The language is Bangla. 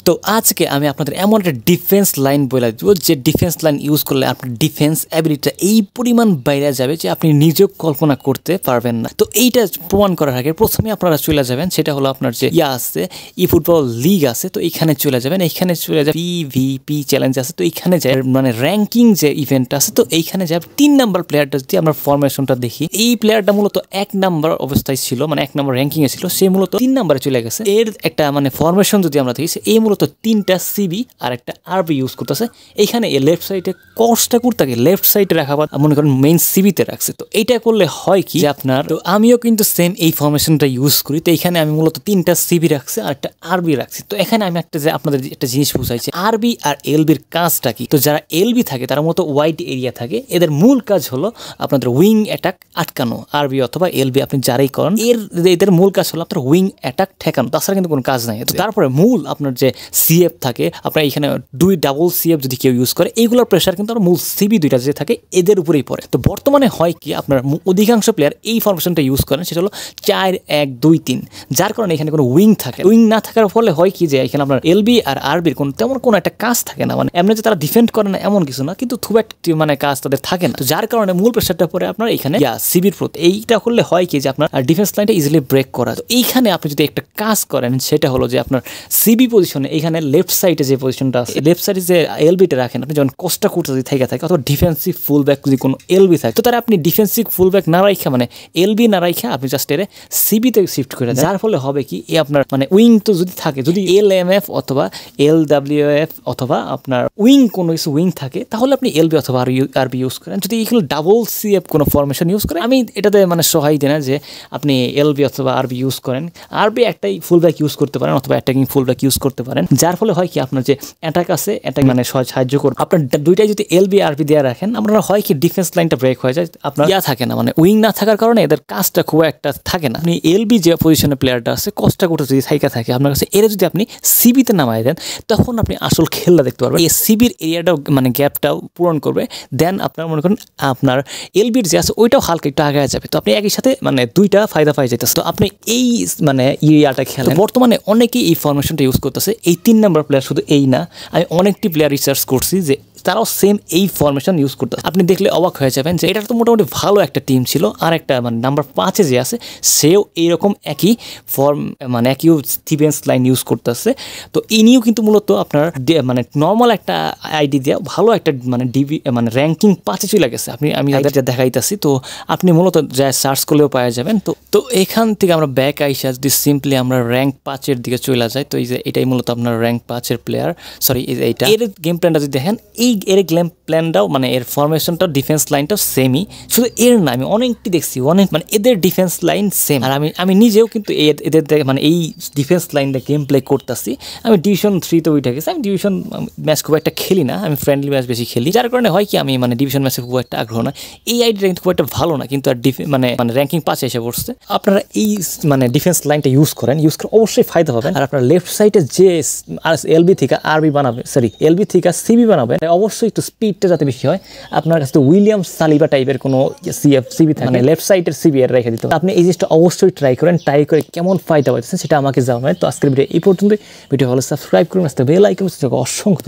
তো আজকে আমি আপনাদের এমন একটা ডিফেন্স লাইন বলে দিব যে ডিফেন্স লাইন ইউজ করলে আপনার ডিফেন্স অ্যাবিলিটিটা এই পরিমাণ বাইরে যাবে যে আপনি নিজেও কল্পনা করতে পারবেন না। তো এইটা প্রমাণ করার আগে প্রথমে আপনারা চলে যাবেন, সেটা হলো আপনার যে আছে ই ফুটবল লিগ আছে, তো এইখানে চলে যাবেন। এইখানে চলে যাবে পিভিপি চ্যালেঞ্জ আছে, তো এইখানে যায় মানে র্যাঙ্কিং যে ইভেন্ট আছে, তো এইখানে যায় 3 নাম্বার প্লেয়ারটা যদি আমরা ফরমেশনটা দেখি, এই প্লেয়ারটা মূলত 1 নাম্বার অবস্থায় ছিল, মানে 1 নাম্বার র্যাঙ্কিং এ ছিল, সে মূলত 3 নাম্বারে চলে গেছে। এর একটা মানে ফরমেশন যদি আমরা দেখি, এই মূলত 3টা সিবি আর একটা আরবি ইউজ করতেছে। এইখানে লেফট সাইডে কস্টা কুর্তাকে লেফট সাইডে রাখা বা মনে করেন মেইন সিবিতে রাখছে। তো এইটা করলে হয় কি যে আপনার, তো আমিও কিন্তু সেম এই ফরমেশনটা ইউজ করি। তো এখানে আমি মূলত 3টা সিবি রাখছি আর একটা আরবি রাখছি। তো এখানে আমি একটা যে আপনাদের একটা জিনিস বুঝাইছি, আরবি আর এলবির কাজটা কি। তো যারা এলবি থাকে তারা মতো ওয়াইড এরিয়া থাকে, এদের মূল কাজ হলো আপনাদের উইং অ্যাটাক আটকানো। আরবি অথবা এলবি আপনি যারাই করেন, এদের মূল কাজ হলো আপনার উইং অ্যাটাক ঠেকানো, তাছাড়া কিন্তু কোনো কাজ নাই। তো তারপরে মূল আপনার যে সিএফ থাকে, আপনার এখানে 2 ডাবল সিএফ যদি কেউ ইউজ করে, এইগুলোর প্রেশার কিন্তু আর মূল সিবি 2টা যে থাকে এদের উপরেই পড়ে। তো বর্তমানে হয় কি, আপনার অধিকাংশ প্লেয়ার এই ফরমেশনটা ইউজ করেন, সেটা হলো 4-1-2-3, যার কারণে এখানে কোনো উইং থাকে। উইং না থাকার ফলে হয় কি যে এখানে আপনার এলবি আর আরবির তেমন কোনো একটা কাজ থাকে না, মানে এমনি যে তারা ডিফেন্ড করে না এমন কিছু না, কিন্তু খুব একটা মানে কাজ তাদের থাকে না। তো যার কারণে মূল প্রেশারটা পড়ে আপনার এখানে সিবির প্রতি। এইটা করলে হয় কি যে আপনার ডিফেন্স লাইনটা ইজিলি ব্রেক করা। তো এইখানে আপনি যদি একটা কাজ করেন, সেটা হলো যে আপনার সিবি পজিশনে এখানে লেফট সাইডে যে পজিশনটা আছে, লেফট সাইডে যে এলবিটা রাখেন, আপনি যখন কোস্টা কুর্তা যদি থেকে থাকে অথবা ডিফেন্সিভ ফুল ব্যাক যদি কোনো এলবি থাকে, তো তারা আপনি ডিফেন্সিভ ফুল ব্যাক না রাখা, মানে এলবি না রাখা আপনি জাস্ট এর সিবিতে শিফট করে দেন। যার ফলে হবে কি, আপনার মানে উইং তো যদি থাকে, যদি এলএমএফ অথবা এলডব্লিউএফ অথবা আপনার উইং কোনো কিছু উইং থাকে, তাহলে আপনি এলবি অথবা আরবি ইউজ করেন। যদি এগুলো ডাবল সিএফ কোনো ফরমেশন ইউজ করেন, আমি এটাতে মানে সহায় দিই না যে আপনি এলবি অথবা আরবি ইউজ করেন। আরবি একটাই ফুল ব্যাক ইউজ করতে পারেন অথবা অ্যাটাকিং ফুল ব্যাক ইউজ করতে পারেন। যার ফলে হয় কি, আপনার যে অ্যাটাক আছে, অ্যাটাক মানে সাহায্য করবে। আপনার দুইটাই যদি এলবি আরবি দেওয়া রাখেন, আপনারা হয় কি ডিফেন্স লাইনটা ব্রেক হয়ে যায়, আপনার থাকে না, মানে উইং না থাকার কারণে এদের কাজটা খুব একটা থাকে না। আপনি এলবি যে পজিশনে প্লেয়ারটা আছে, কস্টা করতে যদি থাইকা থাকে আপনার কাছে, এর যদি আপনি সিবিতে নামাই দেন, তখন আপনি আসল খেলা দেখতে পারবেন। এই সিবির এরিয়াটাও মানে গ্যাপটাও পূরণ করবে। দেন আপনার মনে করেন আপনার এলবির যে আছে ওইটাও হালকা একটু আগে যাবে। তো আপনি একই সাথে মানে 2টা ফায়দা পাই যেতেছে। তো আপনি এই মানে এরিয়াটা খেলেন। বর্তমানে অনেকেই এই ফরমেশনটা ইউজ করতেছে। এই 3 নাম্বার প্লেয়ার শুধু এই না, আমি অনেকটি প্লেয়ার রিসার্চ করছি যে তারাও সেম এই ফরমেশন ইউজ করতে। আপনি দেখলে অবাক হয়ে যাবেন যে এটা তো মোটামুটি ভালো একটা টিম ছিল। আর একটা মানে নাম্বার 5-এ যে আছে, সেও এইরকম একই মানে একই ডিফেন্স লাইন ইউজ করতেছে। তো ইনিও কিন্তু মূলত আপনার মানে নর্মাল একটা আইডি দিয়ে ভালো একটা মানে মানে র্যাঙ্কিং 5-এ চলে গেছে। আমি যেটা দেখাইতেছি, তো আপনি মূলত যা সার্চ করলেও পাওয়া যাবেন। তো এখান থেকে আমরা ব্যাক আইসা যদি সিম্পলি আমরা র্যাঙ্ক 5-এর দিকে চলে যাই, তো এই যে এটাই মূলত আপনার র্যাঙ্ক 5-এর প্লেয়ার, সরি এইটা। এর গেম প্ল্যানটা যদি দেখেন, এর গেম প্ল্যানটাও মানে এর ফরমেশনটাও ডিফেন্স লাইনটাও সেমই। শুধু এর না, আমি অনেকটি দেখছি, অনেক মানে এদের ডিফেন্স লাইন সেম। আর আমি নিজেও কিন্তু এদের মানে এই ডিফেন্স লাইনটা গেম প্লে করতেছি। আমি ডিভিশন 3-তে উঠে গেছি। আমি ডিভিশন ম্যাচ খুব একটা খেলি না, আমি ফ্রেন্ডলি ম্যাচ বেশি খেলি। যার কারণে হয় কি, আমি মানে ডিভিশন ম্যাচে খুব একটা আগ্রহ না। এই আইডিটা কিন্তু খুব একটা ভালো না, কিন্তু আর মানে র্যাঙ্কিং 5-এ এসে পড়ছে। আপনারা এই মানে ডিফেন্স লাইনটা ইউজ করে অবশ্যই ফায়দা পাবেন। আর আপনার লেফট সাইডে যে এলবি থেকে আরবি বানাবে, সরি এলবি থেকে সিবি বানাবে, অবশ্যই একটু স্পিডটা যাতে বেশি হয়। আপনার কাছে উইলিয়াম সালিবা টাইপের কোনো সিবি থাকে, মানে লেফট সাইডের সিবি এর রেখে দিতে। আপনি এই জিনিসটা অবশ্যই ট্রাই করেন, ট্রাই করে কেমন ফায়দা পাচ্ছেন সেটা আমাকে জানাবেন। তো আজকের ভিডিও এই পর্যন্তই। ভিডিও ভালো সাবস্ক্রাইব করুন, বেল আইকন অসংখ্য